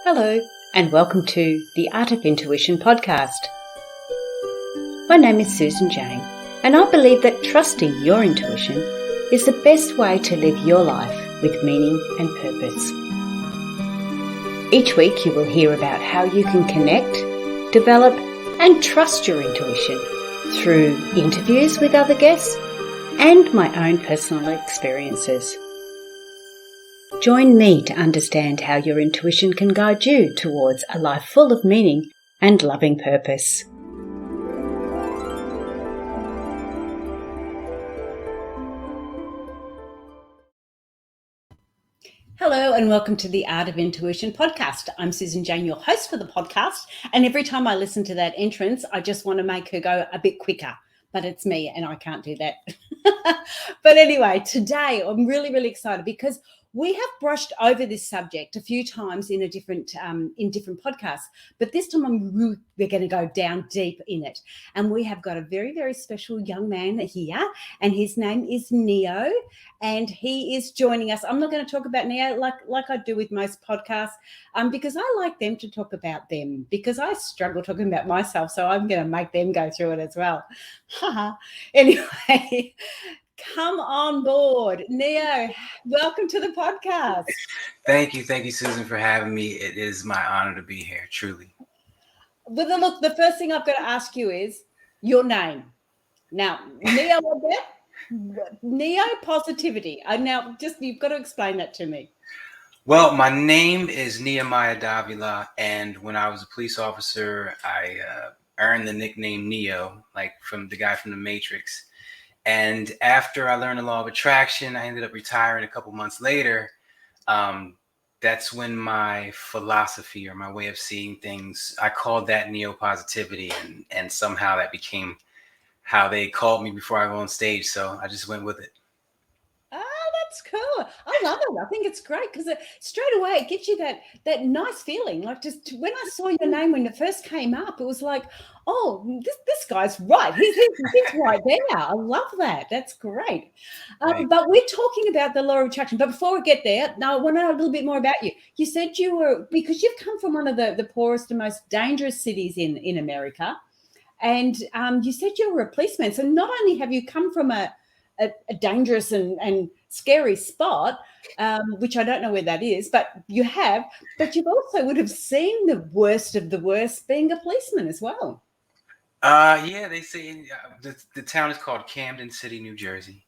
Hello, and welcome to the Art of Intuition podcast. My name is Susan Jane, and I believe that trusting your intuition is the best way to live your life with meaning and purpose. Each week you will hear about how you can connect, develop, and trust your intuition through interviews with other guests and my own personal experiences. Join me to understand how your intuition can guide you towards a life full of meaning and loving purpose. Hello and welcome to the Art of Intuition podcast. I'm Susan Jane, your host for the podcast, and every time I listen to that entrance, I just want to make her go a bit quicker, but it's me and I can't do that. But anyway, today I'm really excited because we have brushed over this subject a few times in different podcasts, but this time we're going to go down deep in it. And we have got a very special young man here, and his name is Neo, and he is joining us. I'm not going to talk about Neo like I do with most podcasts, because I like them to talk about them, because I struggle talking about myself, so I'm going to make them go through it as well. Anyway. Come on board. Neo, welcome to the podcast. Thank you, Susan, for having me. It is my honor to be here, truly. Well, look, the first thing I've got to ask you is your name. Now, Neo, Neo positivity. Now, just you've got to explain that to me. Well, my name is Nehemiah Davila, and when I was a police officer, I earned the nickname Neo, like from the guy from The Matrix. And after I learned the law of attraction, I ended up retiring a couple months later. That's when my philosophy or my way of seeing things, I called that neo-positivity, and somehow that became how they called me before I go on stage. So I just went with it. That's cool. I love it. I think it's great because straight away it gives you that nice feeling. Like just when I saw your name when it first came up, it was like, oh, this guy's right. He's right there. I love that. That's great. But we're talking about the law of attraction. But before we get there, now I want to know a little bit more about you. You said because you've come from one of the poorest and most dangerous cities in America, and you said you were a policeman. So not only have you come from a dangerous and scary spot, which I don't know where that is, but you've also would have seen the worst of the worst being a policeman as well. Yeah, they say the town is called Camden City, New Jersey.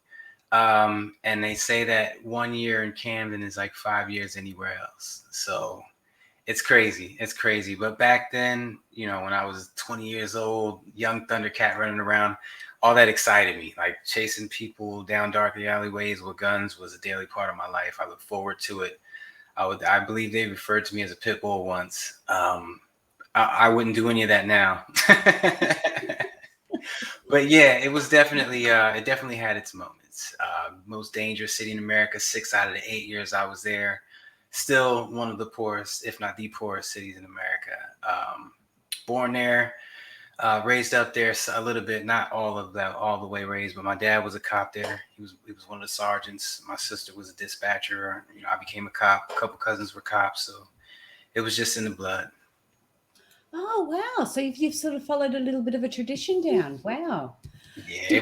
And they say that 1 year in Camden is like 5 years anywhere else. So it's crazy. It's crazy. But back then, when I was 20 years old, young Thundercat running around, all that excited me. Like chasing people down dark alleyways with guns was a daily part of my life. I look forward to it. I believe they referred to me as a pit bull once. I wouldn't do any of that now. But yeah, it was definitely it definitely had its moments. Most dangerous city in America. 6 out of the 8 years I was there. Still one of the poorest, if not the poorest cities in America. Born there, raised up there a little bit, not all the way raised, but my dad was a cop there. He was one of the sergeants. My sister was a dispatcher. I became a cop. A couple cousins were cops, so it was just in the blood. Oh wow! So you've sort of followed a little bit of a tradition down. Wow. Yeah,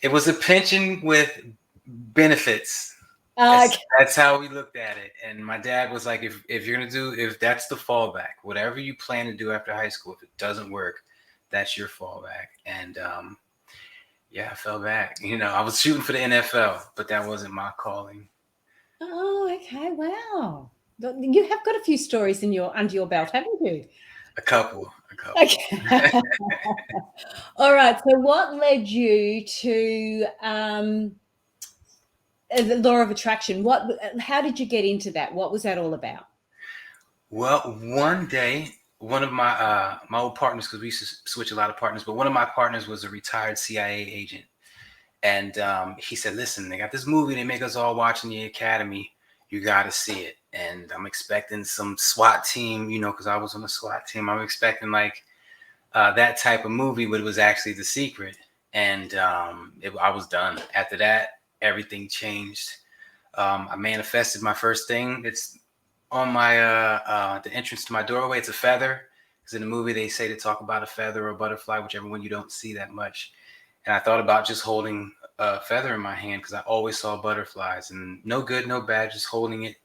it was a pension with benefits. That's how we looked at it. And my dad was like, if you're going to if that's the fallback, whatever you plan to do after high school, if it doesn't work, that's your fallback. And I fell back. I was shooting for the NFL, but that wasn't my calling. Oh, okay. Wow. You have got a few stories under your belt, haven't you? A couple. Okay. All right. So what led you to the law of attraction? How did you get into that? What was that all about? Well, one day, one of my old partners, because we used to switch a lot of partners, but one of my partners was a retired CIA agent. And he said, listen, they got this movie they make us all watch in the academy. You got to see it. And I'm expecting some SWAT team, because I was on the SWAT team. I'm expecting like that type of movie, but it was actually The Secret. And I was done. After that, everything changed. I manifested my first thing. It's on my the entrance to my doorway. It's a feather. Because in the movie they say to talk about a feather or a butterfly, whichever one you don't see that much. And I thought about just holding a feather in my hand because I always saw butterflies, and no good, no bad, just holding it.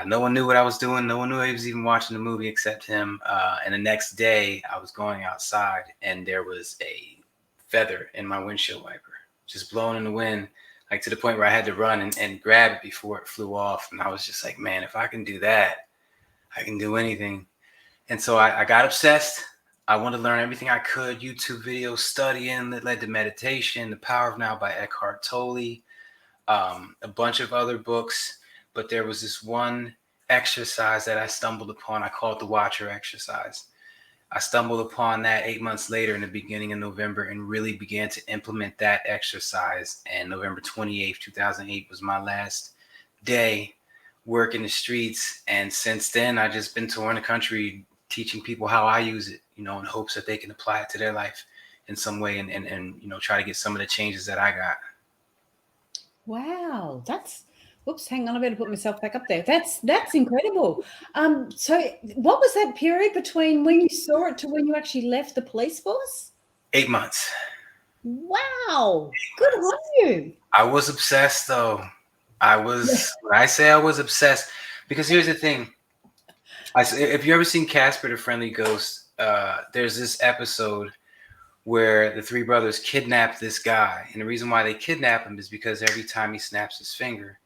No one knew what I was doing. No one knew I was even watching the movie except him. And the next day, I was going outside, and there was a feather in my windshield wiper, just blowing in the wind, like to the point where I had to run and grab it before it flew off. And I was just like, man, if I can do that, I can do anything. And so I got obsessed. I wanted to learn everything I could, YouTube videos, studying that led to meditation, The Power of Now by Eckhart Tolle, a bunch of other books. But there was this one exercise that I stumbled upon. I call it the Watcher exercise. I stumbled upon that 8 months later in the beginning of November and really began to implement that exercise. And November 28th, 2008 was my last day working the streets. And since then, I've just been touring the country teaching people how I use it, in hopes that they can apply it to their life in some way and try to get some of the changes that I got. Wow, whoops, hang on, I better put myself back up there. That's incredible. So what was that period between when you saw it to when you actually left the police force? 8 months. Wow, good on you. I was obsessed though. When I say I was obsessed, because here's the thing. If you ever seen Casper the Friendly Ghost, there's this episode where the three brothers kidnap this guy. And the reason why they kidnap him is because every time he snaps his finger,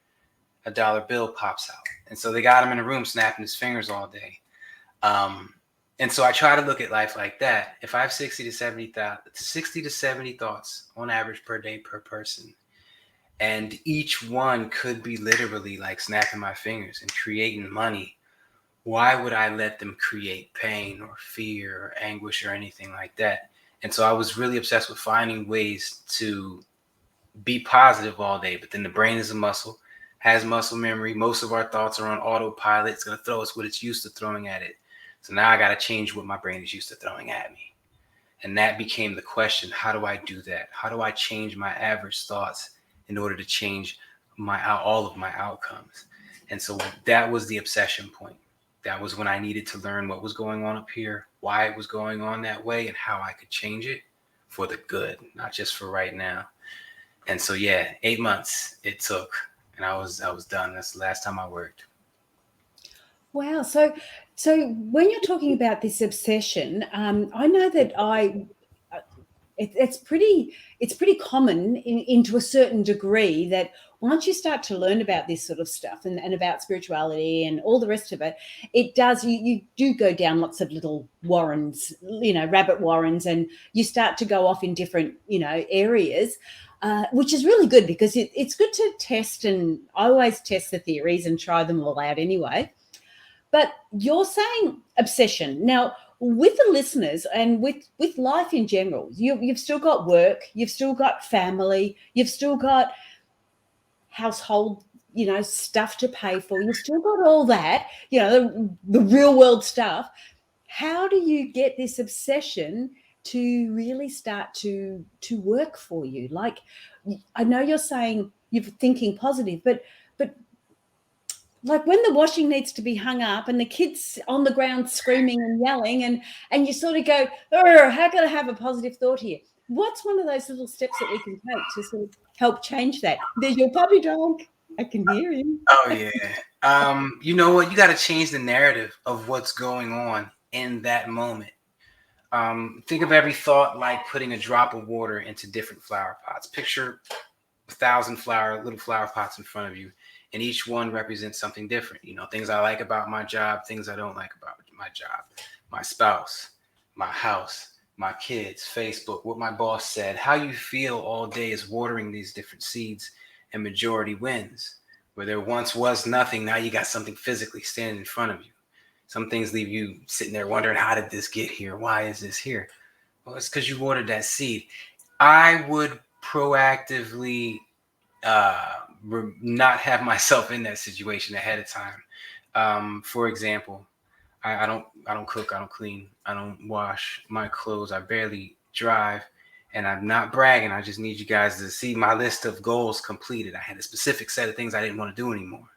a dollar bill pops out. And so they got him in a room snapping his fingers all day. And so I try to look at life like that. If I have 60 to 70 thoughts on average per day per person, and each one could be literally like snapping my fingers and creating money, why would I let them create pain or fear or anguish or anything like that? And so I was really obsessed with finding ways to be positive all day. But then the brain is a muscle, has muscle memory. Most of our thoughts are on autopilot. It's going to throw us what it's used to throwing at it. So now I got to change what my brain is used to throwing at me. And that became the question. How do I do that? How do I change my average thoughts in order to change all of my outcomes? And so that was the obsession point. That was when I needed to learn what was going on up here, why it was going on that way, and how I could change it for the good, not just for right now. And so, 8 months it took, and I was done. That's the last time I worked. Wow. So when you're talking about this obsession, I know that it's pretty common into a certain degree that once you start to learn about this sort of stuff and about spirituality and all the rest of it, it does, you do go down lots of little warrens, rabbit warrens, and you start to go off in different, areas, which is really good because it's good to test. And I always test the theories and try them all out anyway. But you're saying obsession. Now, with the listeners and with life in general, you've still got work, you've still got family, you've still got household, stuff to pay for. You've still got all that, the real world stuff. How do you get this obsession to really start to work for you? Like, I know you're saying you're thinking positive, but like when the washing needs to be hung up and the kids on the ground screaming and yelling, and you sort of go, oh, how can I have a positive thought here? What's one of those little steps that we can take to sort of help change that? There's your puppy dog. I can hear him. Oh, yeah. You know what? You got to change the narrative of what's going on in that moment. Think of every thought like putting a drop of water into different flower pots. Picture 1,000 little flower pots in front of you, and each one represents something different. Things I like about my job, things I don't like about my job, my spouse, my house, my kids, Facebook, what my boss said. How you feel all day is watering these different seeds, and majority wins. Where there once was nothing, now you got something physically standing in front of you. Some things leave you sitting there wondering, how did this get here? Why is this here? Well, it's because you watered that seed. I would proactively not have myself in that situation ahead of time. For example, I don't cook, I don't clean, I don't wash my clothes, I barely drive, and I'm not bragging. I just need you guys to see my list of goals completed. I had a specific set of things I didn't want to do anymore,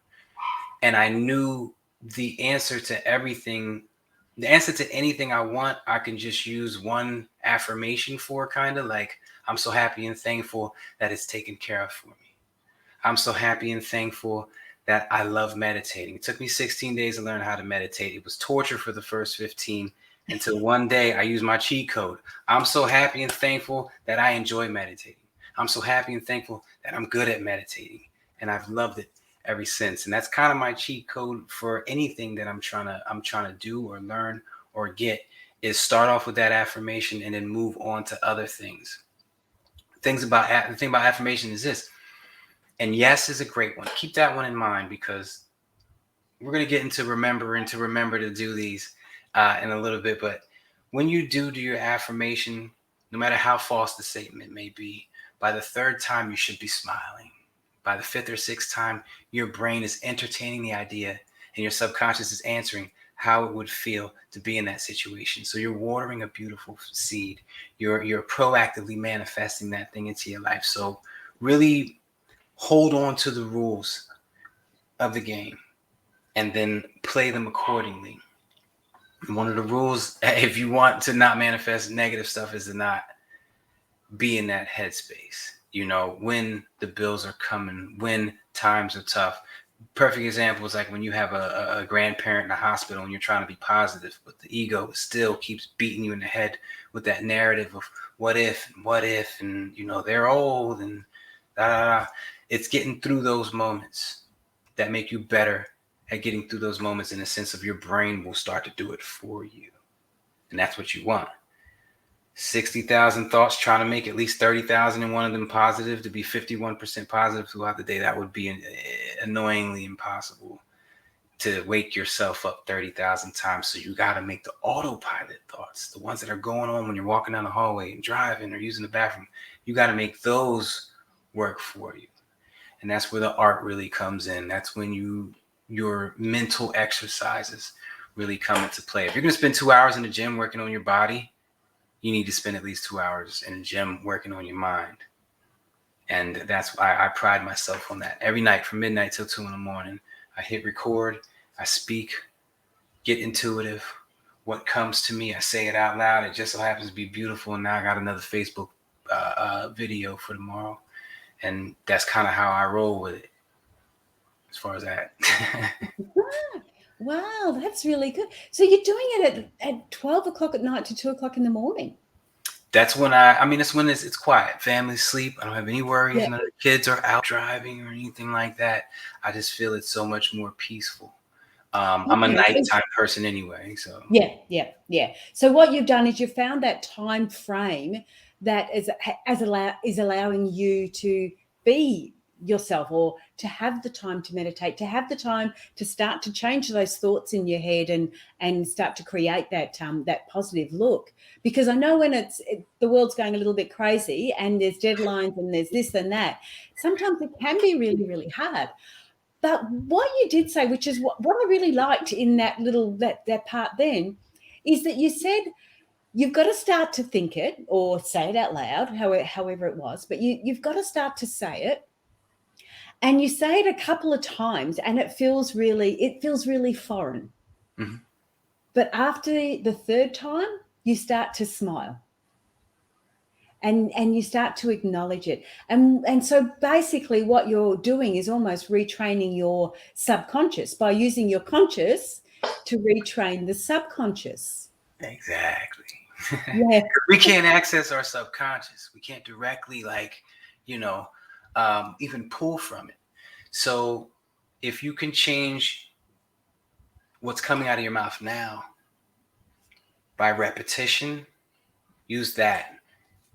and I knew the answer to everything, the answer to anything I want, I can just use one affirmation for, kind of like, I'm so happy and thankful that it's taken care of for me. I'm so happy and thankful that I love meditating. It took me 16 days to learn how to meditate. It was torture for the first 15 until one day I used my cheat code. I'm so happy and thankful that I enjoy meditating. I'm so happy and thankful that I'm good at meditating. And I've loved it ever since. And that's kind of my cheat code for anything that I'm trying to do or learn or get, is start off with that affirmation and then move on to other things. The thing about affirmation is this, and yes is a great one. Keep that one in mind, because we're going to get into remember to do these in a little bit. But when you do your affirmation, no matter how false the statement may be, by the third time you should be smiling. By the fifth or sixth time, your brain is entertaining the idea and your subconscious is answering how it would feel to be in that situation. So you're watering a beautiful seed. You're proactively manifesting that thing into your life. So really hold on to the rules of the game and then play them accordingly. One of the rules, if you want to not manifest negative stuff, is to not be in that headspace. When the bills are coming, when times are tough. Perfect example is like when you have a grandparent in the hospital and you're trying to be positive, but the ego still keeps beating you in the head with that narrative of what if, and they're old and da, da, da. It's getting through those moments that make you better at getting through those moments, in a sense of your brain will start to do it for you. And that's what you want. 60,000 thoughts, trying to make at least 30,000 and one of them positive, to be 51% positive throughout the day. That would be annoyingly impossible to wake yourself up 30,000 times. So you got to make the autopilot thoughts, the ones that are going on when you're walking down the hallway and driving or using the bathroom. You got to make those work for you. And that's where the art really comes in. That's when your mental exercises really come into play. If you're going to spend 2 hours in the gym working on your body, you need to spend at least 2 hours in the gym working on your mind. And that's why I pride myself on that. Every night from midnight till 2 a.m, I hit record, I speak, get intuitive. What comes to me, I say it out loud. It just so happens to be beautiful. And now I got another Facebook video for tomorrow. And that's kind of how I roll with it, as far as that. Wow, that's really good. So you're doing it at 12 o'clock at night to 2 o'clock in the morning. That's when that's when it's quiet. Families sleep. I don't have any worries. Yeah. None of the kids are out driving or anything like that. I just feel it's so much more peaceful. I'm a Okay. nighttime person anyway, so. Yeah. So what you've done is you found that time frame that is allowing you to be yourself, or to have the time to meditate, to have the time to start to change those thoughts in your head and start to create that positive look. Because I know when the world's going a little bit crazy and there's deadlines and there's this and that, sometimes it can be really, really hard. But what you did say, which is what I really liked in that part then, is that you said you've got to start to think it or say it out loud, however it was, but you've got to start to say it. And you say it a couple of times and it feels really foreign. Mm-hmm. But after the third time, you start to smile. And you start to acknowledge it. And so basically what you're doing is almost retraining your subconscious by using your conscious to retrain the subconscious. Exactly. Yeah. We can't access our subconscious. We can't directly even pull from it. So if you can change what's coming out of your mouth now by repetition, use that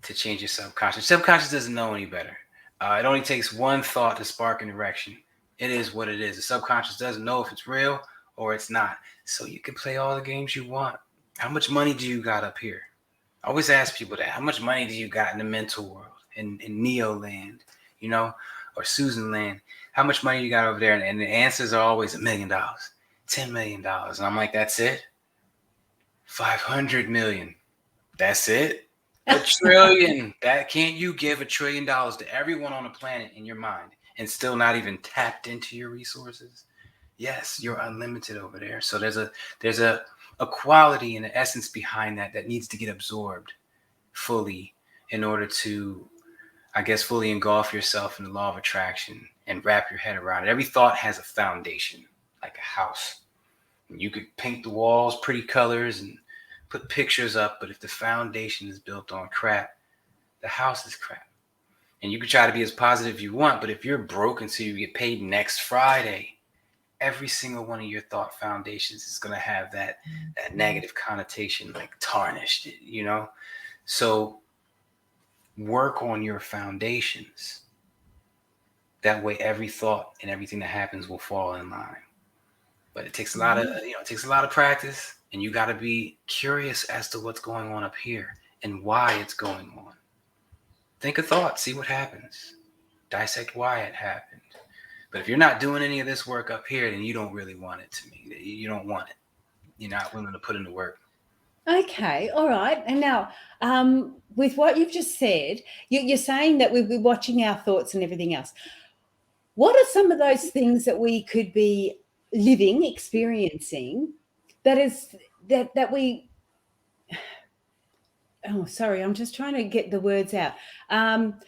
to change your subconscious. Subconscious doesn't know any better. It only takes one thought to spark an erection. It is what it is. The subconscious doesn't know if it's real or it's not. So you can play all the games you want. How much money do you got up here? I always ask people that. How much money do you got in the mental world, in Neo land, or Susan land? How much money you got over there? And the answers are always $1 million, $10 million. And I'm like, that's it? 500 million. That's it? $1 trillion. That can't you give $1 trillion to everyone on the planet in your mind and still not even tapped into your resources? Yes, you're unlimited over there. So there's a quality and an essence behind that needs to get absorbed fully in order to, I guess, fully engulf yourself in the law of attraction and wrap your head around it. Every thought has a foundation, like a house. You could paint the walls pretty colors and put pictures up, but if the foundation is built on crap, the house is crap. And you can try to be as positive as you want, but if you're broken so you get paid next Friday, every single one of your thought foundations is going to have that negative connotation, like tarnished, you know? So work on your foundations. That way every thought and everything that happens will fall in line. But it takes a lot of, it takes a lot of practice, and you got to be curious as to what's going on up here and why it's going on. Think a thought, see what happens. Dissect why it happened. But if you're not doing any of this work up here, then you don't really want it to me. You don't want it. You're not willing to put in the work. Okay, all right. And now, with what you've just said, you're saying that we'll be watching our thoughts and everything else. What are some of those things that we could be living, experiencing, that is that we? Oh, sorry, I'm just trying to get the words out. I'm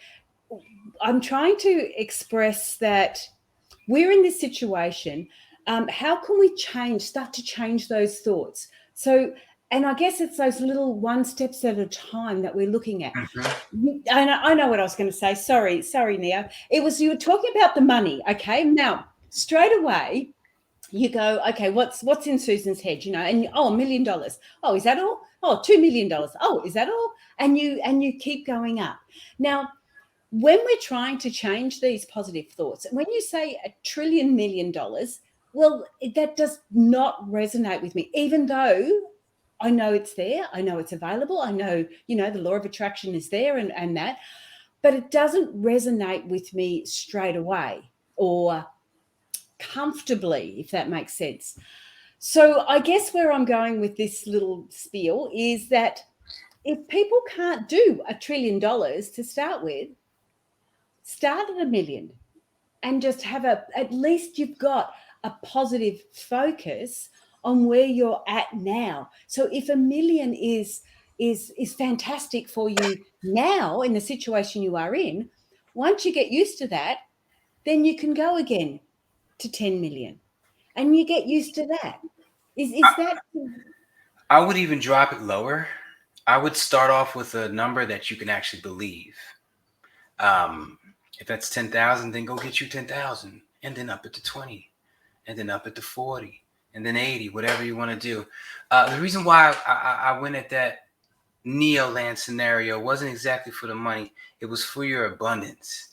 trying to express that we're in this situation. How can we start to change those thoughts? So, and I guess it's those little one steps at a time that we're looking at. Mm-hmm. I know what I was going to say. Sorry, Neo. It was, you were talking about the money. Okay, now straight away you go, okay, what's in Susan's head, and $1 million. Oh, is that all? Oh, $2 million. Oh, is that all? And you keep going up. Now, when we're trying to change these positive thoughts, when you say $1 trillion million, well, that does not resonate with me, even though I know it's there. I know it's available. I know, the law of attraction is there and that, but it doesn't resonate with me straight away or comfortably, if that makes sense. So I guess where I'm going with this little spiel is that if people can't do $1 trillion to start with, start at $1 million and just have at least you've got a positive focus on where you're at now. So if $1 million is fantastic for you now in the situation you are in, once you get used to that, then you can go again to 10 million and you get used to that. Is that? I would even drop it lower. I would start off with a number that you can actually believe. If that's 10,000, then go get you 10,000, and then up it to 20, and then up it to 40, and then 80, whatever you want to do. The reason why I went at that Neoland scenario wasn't exactly for the money. It was for your abundance.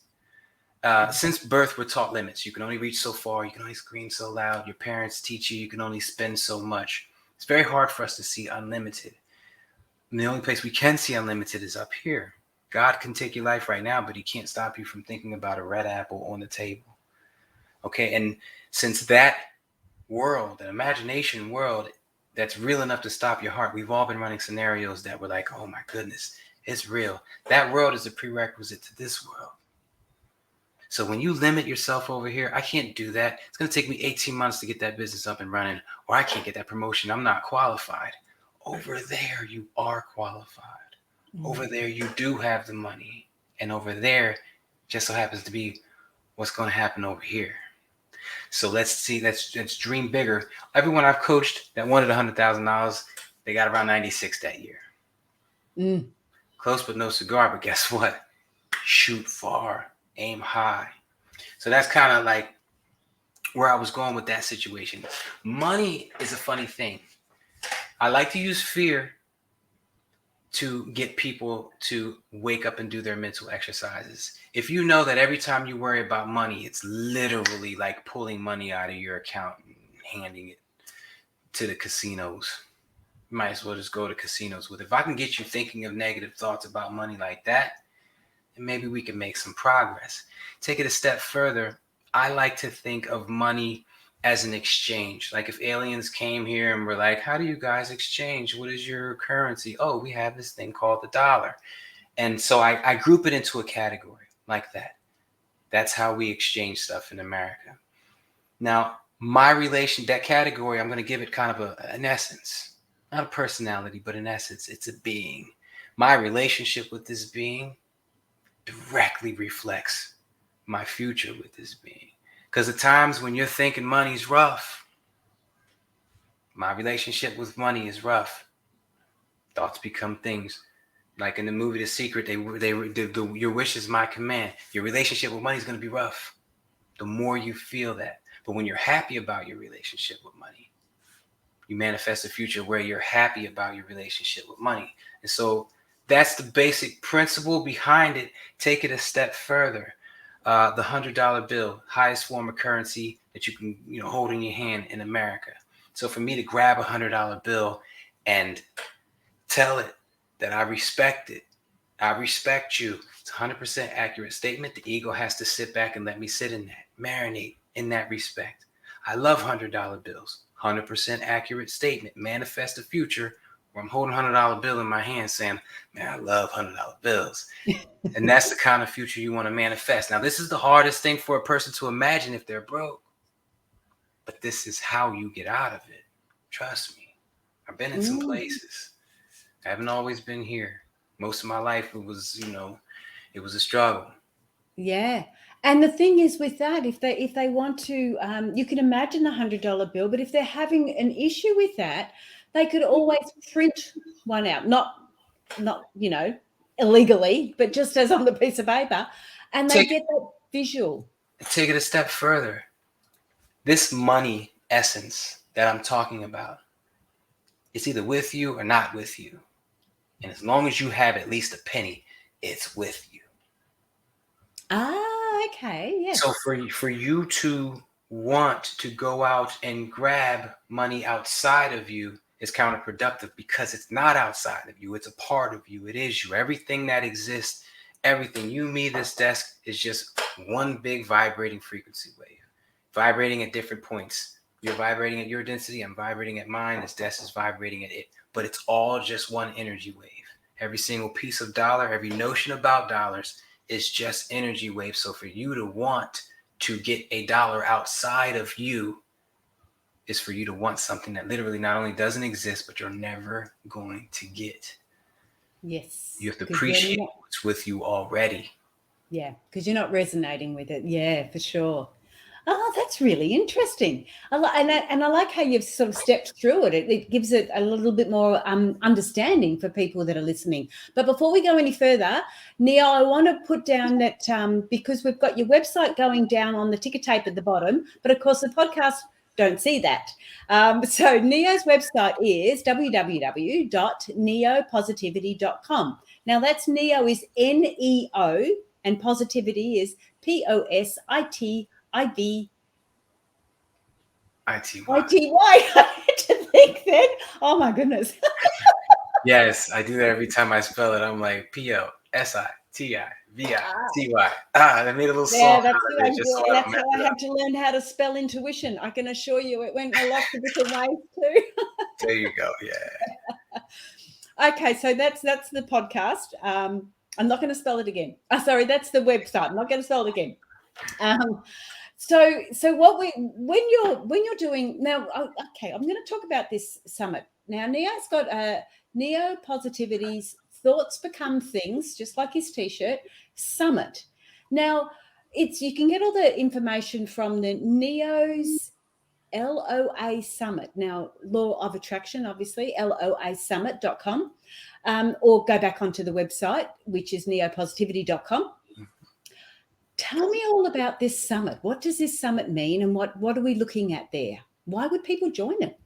Since birth, we're taught limits. You can only reach so far. You can only scream so loud. Your parents teach you can only spend so much. It's very hard for us to see unlimited. And the only place we can see unlimited is up here. God can take your life right now, but he can't stop you from thinking about a red apple on the table. Okay, and since that world, an imagination world that's real enough to stop your heart, we've all been running scenarios that were like, oh my goodness, it's real. That world is a prerequisite to this world. So when you limit yourself over here, I can't do that. It's going to take me 18 months to get that business up and running, or I can't get that promotion. I'm not qualified. Over there, you are qualified. Over there, you do have the money. And over there, just so happens to be what's going to happen over here. So let's dream bigger. Everyone I've coached that wanted $100,000, they got around 96 that year. Close but no cigar, but guess what? Shoot far, aim high. So that's kind of like where I was going with that situation. Money is a funny thing. I like to use fear to get people to wake up and do their mental exercises. If you know that every time you worry about money, it's literally like pulling money out of your account and handing it to the casinos, you might as well just go to casinos with it. If I can get you thinking of negative thoughts about money like that, then maybe we can make some progress. Take it a step further. I like to think of money as an exchange. Like if aliens came here and were like, how do you guys exchange? What is your currency? Oh, we have this thing called the dollar. And so I group it into a category like that. That's how we exchange stuff in America. Now, My relation, that category, I'm going to give it kind of an essence, not a personality, but an essence. It's a being. My relationship with this being directly reflects my future with this being. Because the times when you're thinking money's rough, my relationship with money is rough. Thoughts become things. Like in the movie The Secret, your wish is my command. Your relationship with money is going to be rough. The more you feel that. But when you're happy about your relationship with money, you manifest a future where you're happy about your relationship with money. And so that's the basic principle behind it. Take it a step further. The $100 bill, highest form of currency that you can, hold in your hand in America. So for me to grab $100 bill and tell it that I respect it, I respect you. It's a 100% accurate statement. The ego has to sit back and let me sit in that, marinate in that respect. I love $100 bills. 100% accurate statement. Manifest a future where I'm holding a $100 bill in my hand saying, man, I love $100 bills. And that's the kind of future you want to manifest. Now, this is the hardest thing for a person to imagine if they're broke. But this is how you get out of it. Trust me. I've been in some places. I haven't always been here. Most of my life, it was, it was a struggle. Yeah. And the thing is with that, if they want to, you can imagine a $100 bill, but if they're having an issue with that, they could always print one out, not illegally, but just as on the piece of paper, and they get that visual. Take it a step further. This money essence that I'm talking about, it's either with you or not with you. And as long as you have at least a penny, it's with you. Ah, okay. Yes. So for you to want to go out and grab money outside of you is counterproductive because it's not outside of you. It's a part of you. It is you. Everything that exists, everything, you, me, this desk is just one big vibrating frequency wave, vibrating at different points. You're vibrating at your density. I'm vibrating at mine. This desk is vibrating at it. But it's all just one energy wave. Every single piece of dollar, every notion about dollars is just energy wave. So for you to want to get a dollar outside of you is for you to want something that literally not only doesn't exist, but you're never going to get. Yes. You have to appreciate what's with you already. Yeah, because you're not resonating with it. Yeah, for sure. Oh, that's really interesting. And I like how you've sort of stepped through it. It gives it a little bit more understanding for people that are listening. But before we go any further, Neo, I want to put down that because we've got your website going down on the ticker tape at the bottom, but of course the podcast don't see that. So Neo's website is www.neopositivity.com. Now that's Neo is NEO and positivity is POSITIVITY. I had to think then. Oh my goodness. Yes, I do that every time I spell it. I'm like POSITIVITY. That made a little song. That's how I had to learn how to spell intuition. I can assure you it went a lot of different ways too. There you go. Yeah. Okay, so that's the podcast. I'm not going to spell it again. Sorry, that's the website. I'm not going to spell it again. So when you're doing now, okay, I'm going to talk about this summit. Now, Neo's got Neo Positivity's Thoughts Become Things, just like his t-shirt, summit. Now, you can get all the information from the Neo's LOA Summit. Now, Law of Attraction, obviously, LOAsummit.com, or go back onto the website, which is neopositivity.com. Tell me all about this summit. What does this summit mean, and what are we looking at there? Why would people join it?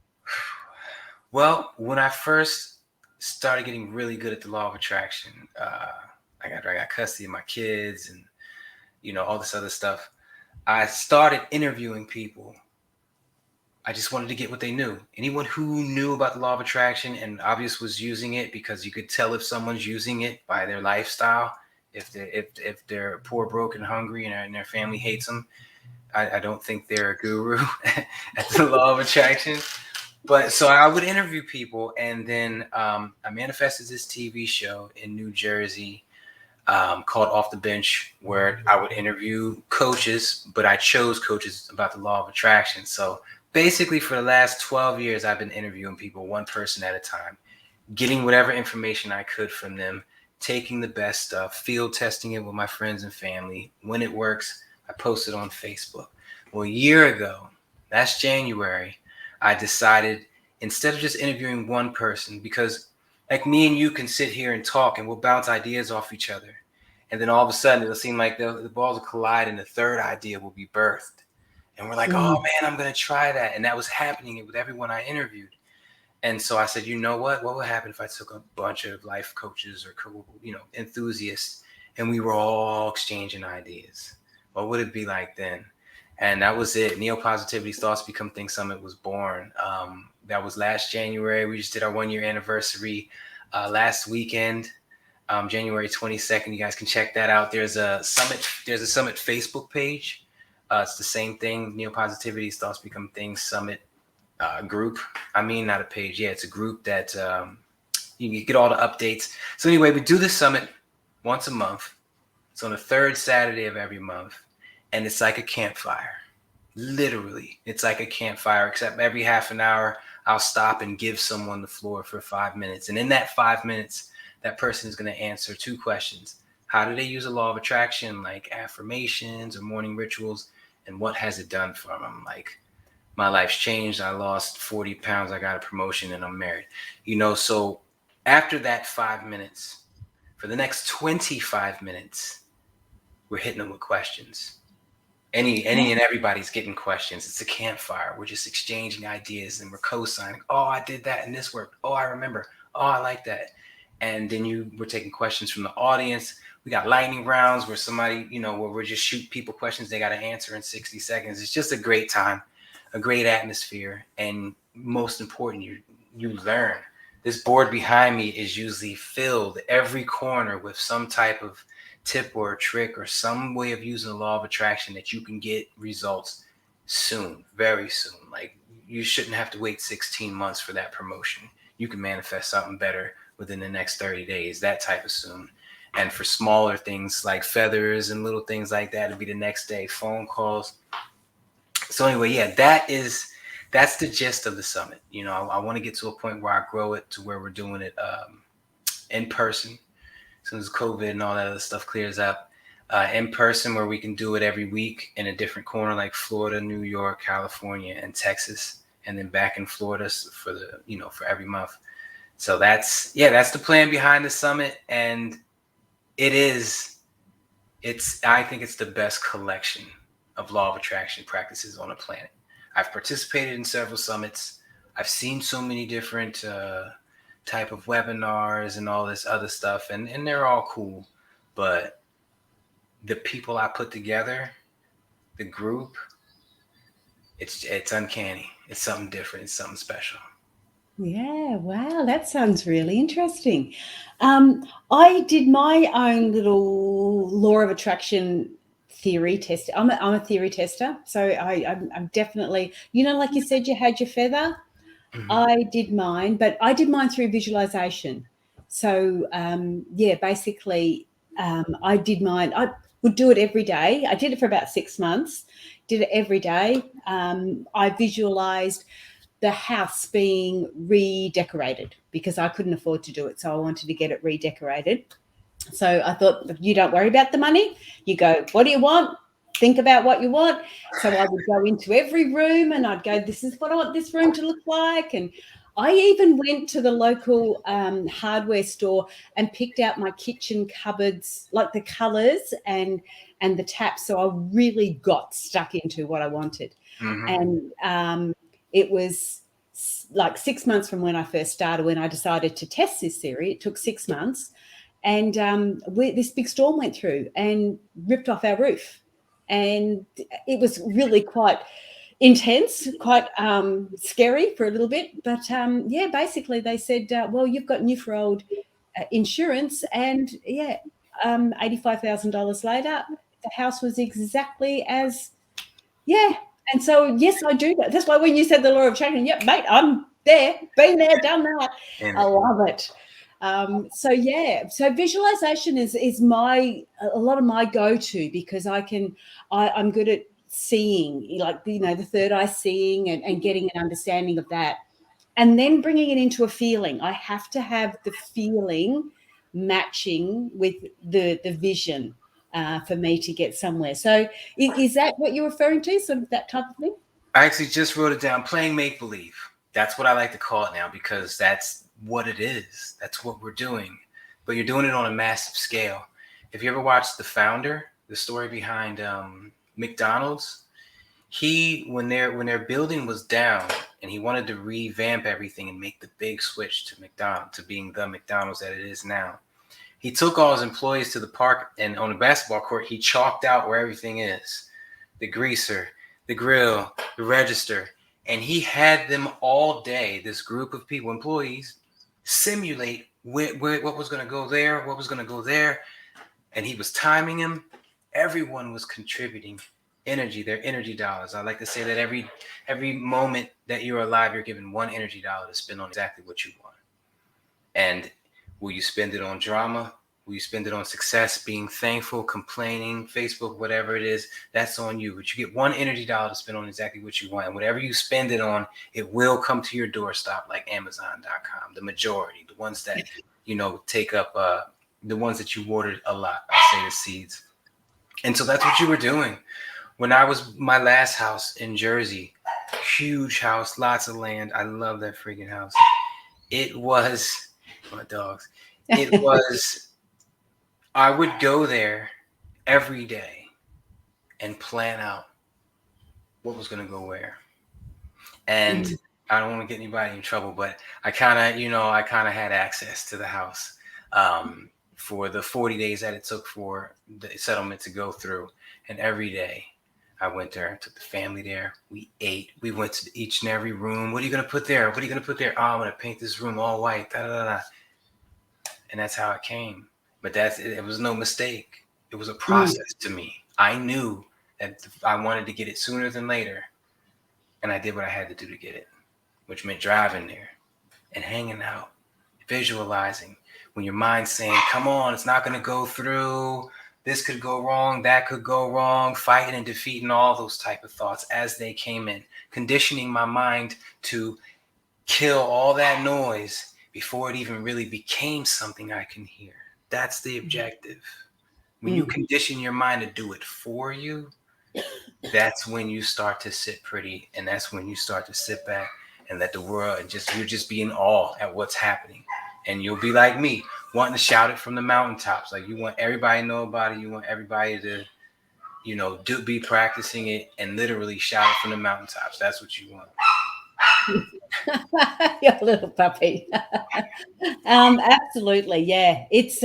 Well, when I first started getting really good at the law of attraction, I got custody of my kids and, all this other stuff. I started interviewing people. I just wanted to get what they knew. Anyone who knew about the law of attraction and obviously was using it, because you could tell if someone's using it by their lifestyle. If they're poor, broke, and hungry, and their family hates them, I don't think they're a guru at the law of attraction. But so I would interview people, and then I manifested this TV show in New Jersey. called Off the Bench, where I would interview coaches, but I chose coaches about the law of attraction. So basically, for the last 12 years, I've been interviewing people one person at a time, getting whatever information I could from them, taking the best stuff, field testing it with my friends and family. When it works, I post it on Facebook. Well, a year ago, last January, I decided instead of just interviewing one person, because like me and you can sit here and talk and we'll bounce ideas off each other. And then all of a sudden it'll seem like the balls will collide and the third idea will be birthed. And we're like, oh man, I'm going to try that. And that was happening with everyone I interviewed. And so I said, you know what? What would happen if I took a bunch of life coaches or, enthusiasts and we were all exchanging ideas? What would it be like then? And that was it. Neo-Positivity Thoughts Become Things Summit was born. That was last January. We just did our 1 year anniversary last weekend, January 22nd. You guys can check that out. There's a summit Facebook page. It's the same thing. Neo-Positivity Thoughts Become Things Summit group. I mean, not a page. Yeah, it's a group that you can get all the updates. So anyway, we do the summit once a month. It's on the third Saturday of every month. And it's like a campfire. Literally, it's like a campfire, except every half an hour, I'll stop and give someone the floor for 5 minutes. And in that 5 minutes, that person is going to answer two questions. How do they use the law of attraction, like affirmations or morning rituals? And what has it done for them? Like, my life's changed. I lost 40 pounds. I got a promotion and I'm married. So after that 5 minutes, for the next 25 minutes, we're hitting them with questions. Any and everybody's getting questions. It's a campfire. We're just exchanging ideas and we're co-signing. Oh, I did that and this worked. Oh, I remember. Oh, I like that. And then we're taking questions from the audience. We got lightning rounds where somebody, where we're just shoot people questions they got to answer in 60 seconds. It's just a great time, a great atmosphere. And most important, you learn. This board behind me is usually filled every corner with some type of tip or a trick or some way of using the law of attraction that you can get results soon, very soon. Like, you shouldn't have to wait 16 months for that promotion. You can manifest something better within the next 30 days, that type of soon. And for smaller things like feathers and little things like that, it'll be the next day, phone calls. So anyway, yeah, that's the gist of the summit. I want to get to a point where I grow it to where we're doing it in person. As soon as COVID and all that other stuff clears up, in person, where we can do it every week in a different corner, like Florida, New York, California, and Texas, and then back in Florida for for every month. So that's the plan behind the summit, and I think it's the best collection of law of attraction practices on the planet. I've participated in several summits. I've seen so many different type of webinars and all this other stuff, and they're all cool, but the people I put together, the group, it's uncanny. It's something different. It's something special. Yeah, wow, that sounds really interesting. I did my own little law of attraction theory test. I'm a theory tester, so I'm definitely, like you said, you had your feather. Mm-hmm. I did mine, but I did mine through visualization. So basically, I did mine. I would do it every day. I did it for about 6 months. Did it every day. I visualized the house being redecorated because I couldn't afford to do it. So I wanted to get it redecorated. So I thought, you don't worry about the money. You go, what do you want? Think about what you want. So I would go into every room and I'd go, this is what I want this room to look like. And I even went to the local hardware store and picked out my kitchen cupboards, like the colors and the taps. So I really got stuck into what I wanted. Mm-hmm. And it was like 6 months from when I first started, when I decided to test this theory. It took 6 months. And this big storm went through and ripped off our roof. And it was really quite intense, quite scary for a little bit. But, basically they said, well, you've got new for old insurance. And, $85,000 later, the house was exactly as, And so, yes, I do that. That's why when you said the law of attraction, mate, I'm there, been there, done that. I love it. So yeah, so visualization is a lot of my go-to, because I'm good at seeing, like, the third eye seeing, and getting an understanding of that, and then bringing it into a feeling. I have to have the feeling matching with the vision, for me to get somewhere. So is that what you're referring to, sort of that type of thing? I actually just wrote it down. Playing make believe. That's what I like to call it now, because that's what it is. That's what we're doing. But you're doing it on a massive scale. If you ever watched The Founder, the story behind McDonald's, when their building was down and he wanted to revamp everything and make the big switch to McDonald's, to being the McDonald's that it is now, he took all his employees to the park, and on the basketball court, he chalked out where everything is: the greaser, the grill, the register. And he had them all day, this group of people, employees, simulate what was going to go there, what was going to go there. And he was timing them. Everyone was contributing energy, their energy dollars. I like to say that every moment that you're alive, you're given one energy dollar to spend on exactly what you want. And will you spend it on drama? Will you spend it on success, being thankful, complaining, Facebook, whatever it is? That's on you. But you get one energy dollar to spend on exactly what you want. And whatever you spend it on, it will come to your doorstep, like Amazon.com. The majority, the ones that, take up, the ones that you watered a lot, I say the seeds. And so that's what you were doing. When I was my last house in Jersey, huge house, lots of land. I love that freaking house. It was, my dogs, it was, I would go there every day and plan out what was going to go where. And I don't want to get anybody in trouble, but I kind of had access to the house for the 40 days that it took for the settlement to go through. And every day I went there, took the family there. We ate. We went to each and every room. What are you going to put there? What are you going to put there? Oh, I'm going to paint this room all white. Da, da, da, da. And that's how it came. But it was no mistake. It was a process to me. I knew that I wanted to get it sooner than later. And I did what I had to do to get it, which meant driving there and hanging out, visualizing. When your mind's saying, come on, it's not going to go through. This could go wrong. That could go wrong. Fighting and defeating all those type of thoughts as they came in. Conditioning my mind to kill all that noise before it even really became something I can hear. That's the objective. When you condition your mind to do it for you, that's when you start to sit pretty, and that's when you start to sit back and let the world, and you'll just be in awe at what's happening. And you'll be like me, wanting to shout it from the mountaintops. Like, you want everybody to know about it. You want everybody to, be practicing it and literally shout it from the mountaintops. That's what you want. Your little puppy. Absolutely, yeah. It's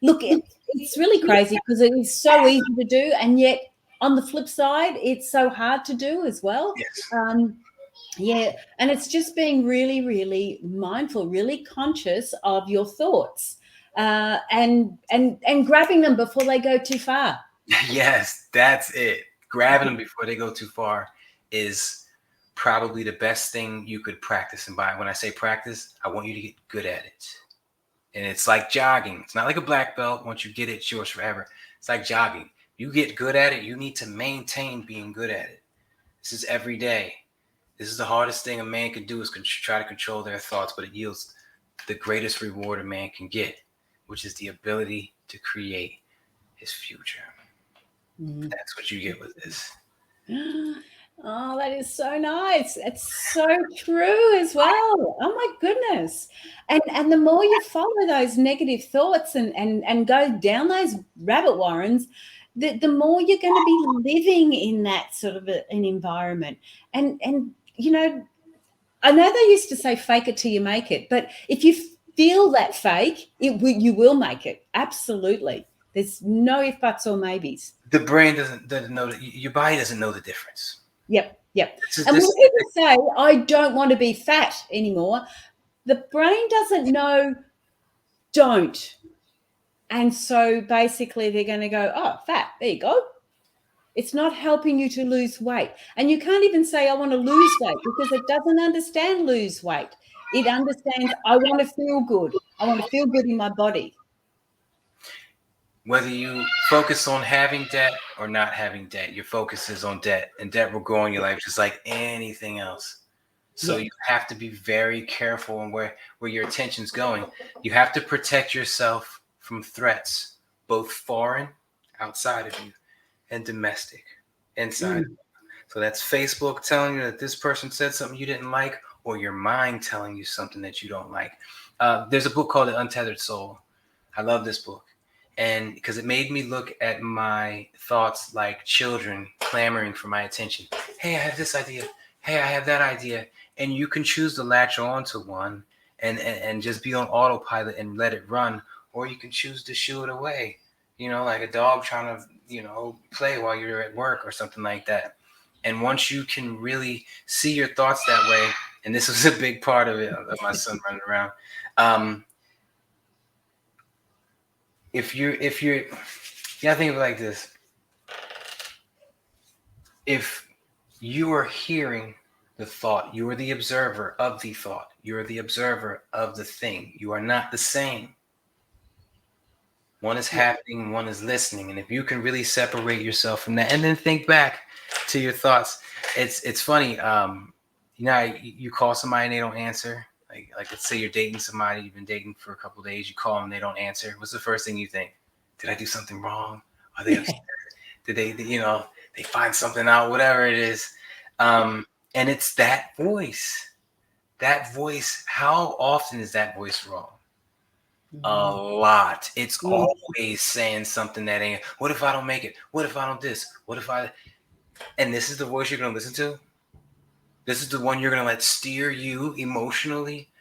it's really crazy, because it is so easy to do, and yet on the flip side, it's so hard to do as well. Yes. Yeah, and it's just being really, really mindful, really conscious of your thoughts, and grabbing them before they go too far. Yes, that's it. Grabbing them before they go too far is probably the best thing you could practice. And when I say practice, I want you to get good at it. And it's like jogging. It's not like a black belt. Once you get it, it's yours forever. It's like jogging. You get good at it, you need to maintain being good at it. This is every day. This is the hardest thing a man can do, is try to control their thoughts, but it yields the greatest reward a man can get, which is the ability to create his future. That's what you get with this. Oh, that is so nice. It's so true as well. Oh my goodness. And the more you follow those negative thoughts and go down those rabbit warrens, the more you're going to be living in that sort of an environment. And I know they used to say fake it till you make it, but if you feel that fake, you will make it. Absolutely. There's no if, buts, or maybes. The brain doesn't know that. Your body doesn't know the difference. Yep. And when people say, I don't want to be fat anymore, the brain doesn't know, don't. And so basically they're going to go, oh, fat, there you go. It's not helping you to lose weight. And you can't even say, I want to lose weight, because it doesn't understand lose weight. It understands, I want to feel good. I want to feel good in my body. Whether you focus on having debt or not having debt, your focus is on debt, and debt will grow in your life just like anything else. So Yeah. you have to be very careful on where your attention's going. You have to protect yourself from threats, both foreign, outside of you, and domestic, inside. So that's Facebook telling you that this person said something you didn't like, or your mind telling you something that you don't like. There's a book called The Untethered Soul. I love this book. And because it made me look at my thoughts like children clamoring for my attention. Hey, I have this idea. Hey, I have that idea. And you can choose to latch on to one and just be on autopilot and let it run. Or you can choose to shoo it away, like a dog trying to, play while you're at work or something like that. And once you can really see your thoughts that way, and this was a big part of it, of my son running around. If you gotta think of it like this. If you are hearing the thought, you are the observer of the thought. You are the observer of the thing. You are not the same. One is happening, one is listening. And if you can really separate yourself from that and then think back to your thoughts, it's funny. You call somebody and they don't answer. Like let's say you're dating somebody, you've been dating for a couple of days, you call them, they don't answer. What's the first thing you think? Did I do something wrong? Are they upset? Did they find something out, whatever it is. And it's that voice. That voice, how often is that voice wrong? A lot. It's always saying something that ain't, what if I don't make it? What if I don't this? And this is the voice you're going to listen to? This is the one you're going to let steer you emotionally?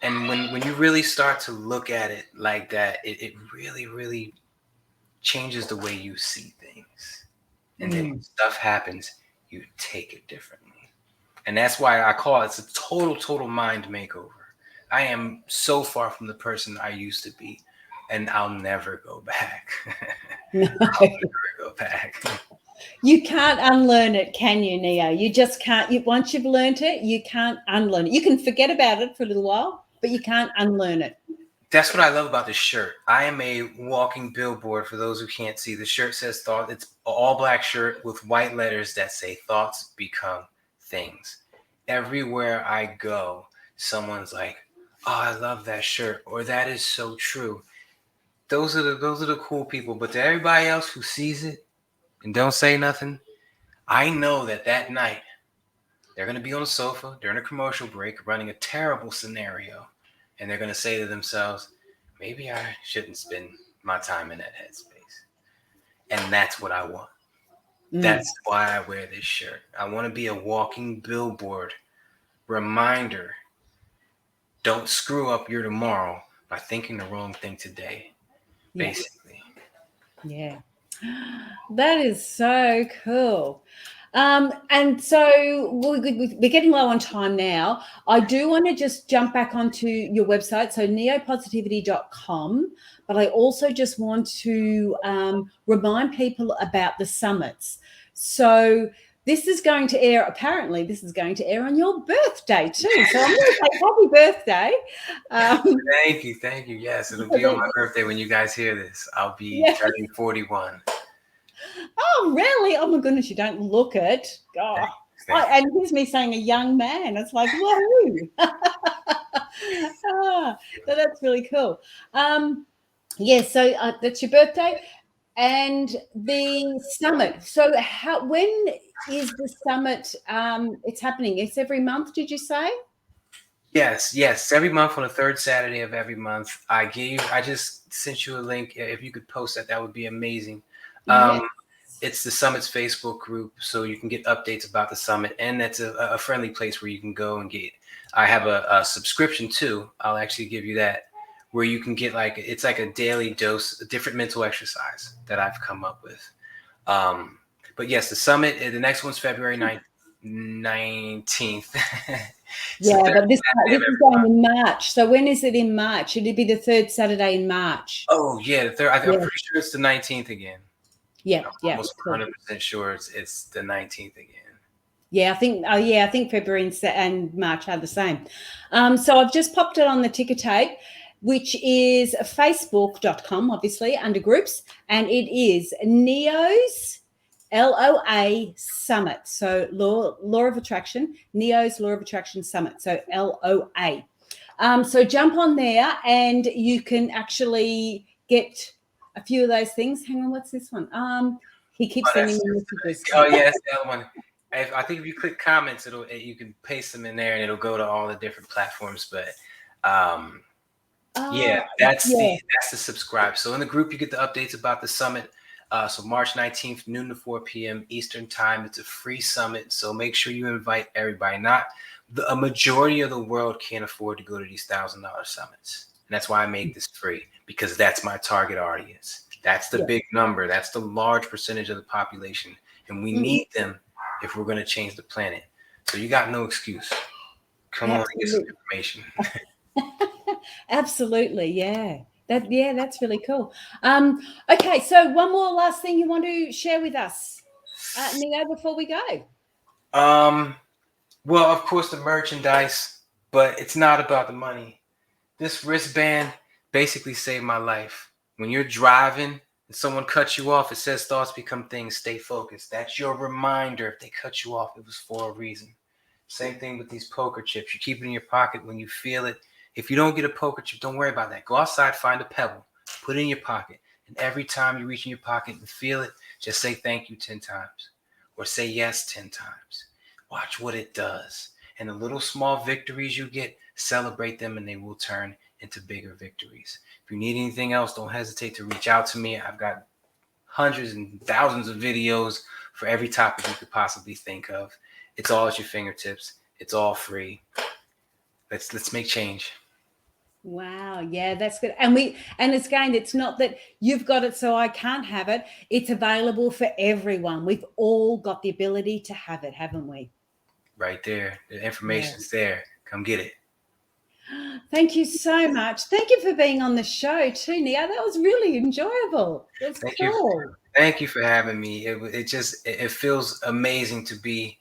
And when you really start to look at it like that, it really, really changes the way you see things. And then when stuff happens, you take it differently. And that's why I call it's a total mind makeover. I am so far from the person I used to be, and I'll never go back. No. I'll never go back. You can't unlearn it, can you, Neo? You just can't. Once you've learned it, you can't unlearn it. You can forget about it for a little while, but you can't unlearn it. That's what I love about this shirt. I am a walking billboard for those who can't see. The shirt says thought. It's an all black shirt with white letters that say thoughts become things. Everywhere I go, someone's like, oh, I love that shirt, or that is so true. Those are the cool people. But to everybody else who sees it and don't say nothing, I know that night they're going to be on the sofa during a commercial break running a terrible scenario. And they're going to say to themselves, maybe I shouldn't spend my time in that headspace. And that's what I want. That's why I wear this shirt. I want to be a walking billboard reminder. Don't screw up your tomorrow by thinking the wrong thing today, basically. Yeah. That is so cool. And so we're getting low on time now. I do want to just jump back onto your website, so neopositivity.com, but I also just want to remind people about the summits. So this is going to air, apparently this is going to air on your birthday too. So I'm going to say happy birthday. Thank you. Yes, it'll be on my birthday when you guys hear this. I'll be turning 41. Oh, really? Oh, my goodness, you don't look it. God. And here's me saying a young man. It's like, whoa. So that's really cool. So that's your birthday and the summit. So when is the summit? It's happening. It's every month, did you say? Yes. Every month on the third Saturday of every month. I just sent you a link. If you could post that would be amazing. Yes. It's the Summit's Facebook group, so you can get updates about the Summit, and that's a friendly place where you can go and get. I have a subscription too. I'll actually give you that, where you can get it's like a daily dose, a different mental exercise that I've come up with. But yes, the Summit. The next one's February 19th. But this is going in March. So when is it in March? It'd be the third Saturday in March. Oh yeah, the third. I'm pretty sure it's the 19th again. Yeah, I'm yeah, almost cool. 100% sure it's the 19th again. Yeah, I think February and March are the same. So I've just popped it on the ticker tape, which is facebook.com, obviously, under groups, and it is NEO's LOA Summit. So Law of Attraction, NEO's Law of Attraction Summit. So LOA. So jump on there and you can actually get a few of those things. Hang on, what's this one? He keeps sending me messages. Oh yeah, that's the other one. I think if you click comments, you can paste them in there and it'll go to all the different platforms. But yeah, that's the subscribe. So in the group, you get the updates about the summit. So March 19th, noon to 4 p.m. Eastern time. It's a free summit. So make sure you invite everybody. A majority of the world can't afford to go to these $1,000 summits. And that's why I make this free, because that's my target audience. That's the big number. That's the large percentage of the population. And we need them if we're going to change the planet. So you got no excuse. Come on and get some information. Absolutely, yeah. That's really cool. Okay, so one more last thing you want to share with us, Neo, before we go. Well, of course, the merchandise, but it's not about the money. This wristband basically saved my life. When you're driving and someone cuts you off, it says thoughts become things, stay focused. That's your reminder. If they cut you off, it was for a reason. Same thing with these poker chips. You keep it in your pocket when you feel it. If you don't get a poker chip, don't worry about that. Go outside, find a pebble, put it in your pocket. And every time you reach in your pocket and feel it, just say thank you 10 times or say yes 10 times. Watch what it does. And the little small victories you get, celebrate them and they will turn into bigger victories. If you need anything else, don't hesitate to reach out to me. I've got hundreds and thousands of videos for every topic you could possibly think of. It's all at your fingertips. It's all free. Let's make change. Wow, yeah, that's good. And it's not that you've got it so I can't have it. It's available for everyone. We've all got the ability to have it, haven't we? Right there. The information's there. Come get it. Thank you so much. Thank you for being on the show too, Nia. That was really enjoyable. That's cool. Thank you for having me. It feels amazing to be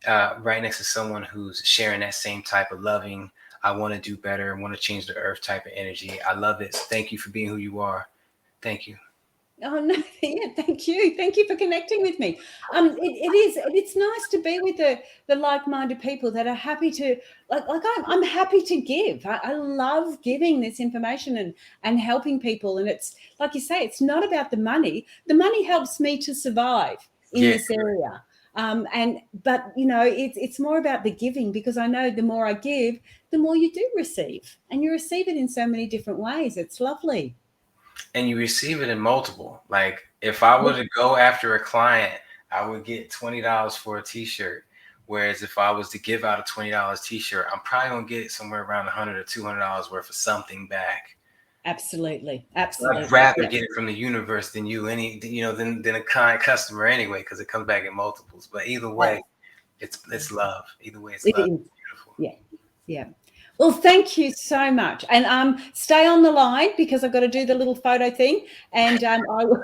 right next to someone who's sharing that same type of loving, I want to do better and want to change the earth type of energy. I love it. Thank you for being who you are. Thank you. Oh no, yeah, thank you. Thank you for connecting with me. It's nice to be with the like-minded people that are happy to I'm happy to give. I love giving this information and helping people. And it's like you say, it's not about the money. The money helps me to survive in this area. But you know, it's more about the giving, because I know the more I give, the more you do receive, and you receive it in so many different ways. It's lovely. And you receive it in multiple. Like if I were to go after a client, I would get $20 for a t-shirt. Whereas if I was to give out a $20 t-shirt, I'm probably gonna get somewhere around $100 or $200 worth of something back. Absolutely. I'd rather get it from the universe than than a kind customer anyway, because it comes back in multiples. But either way, it's love. Either way, it's love. It's beautiful. Yeah. Well, thank you so much, and stay on the line because I've got to do the little photo thing, and I will,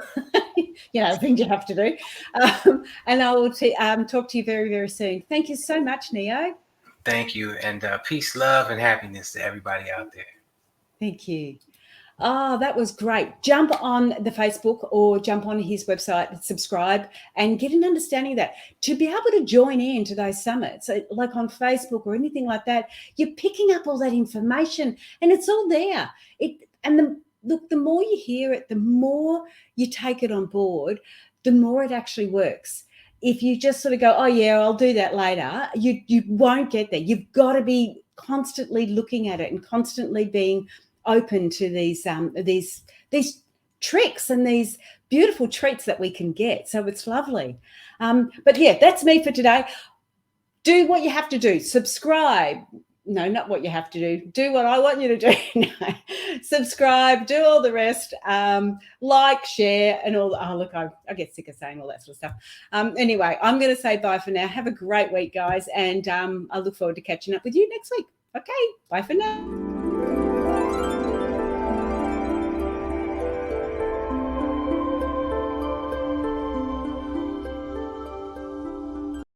things you have to do, and I will talk to you very, very soon. Thank you so much, Neo. Thank you, and peace, love, and happiness to everybody out there. Thank you. Oh, that was great. Jump on the Facebook or jump on his website, subscribe, and get an understanding of that. To be able to join in to those summits, like on Facebook or anything like that, you're picking up all that information and it's all there. The more you hear it, the more you take it on board, the more it actually works. If you just sort of go, oh yeah, I'll do that later, you won't get there. You've got to be constantly looking at it and constantly being open to these tricks and these beautiful treats that we can get. So it's lovely. But yeah, that's me for today. Do what you have to do. Subscribe. No, not what you have to do. Do what I want you to do. No. Subscribe, do all the rest, like, share, and all. Oh, look, I get sick of saying all that sort of stuff. Anyway, I'm going to say bye for now. Have a great week, guys, and I look forward to catching up with you next week. Okay, bye for now.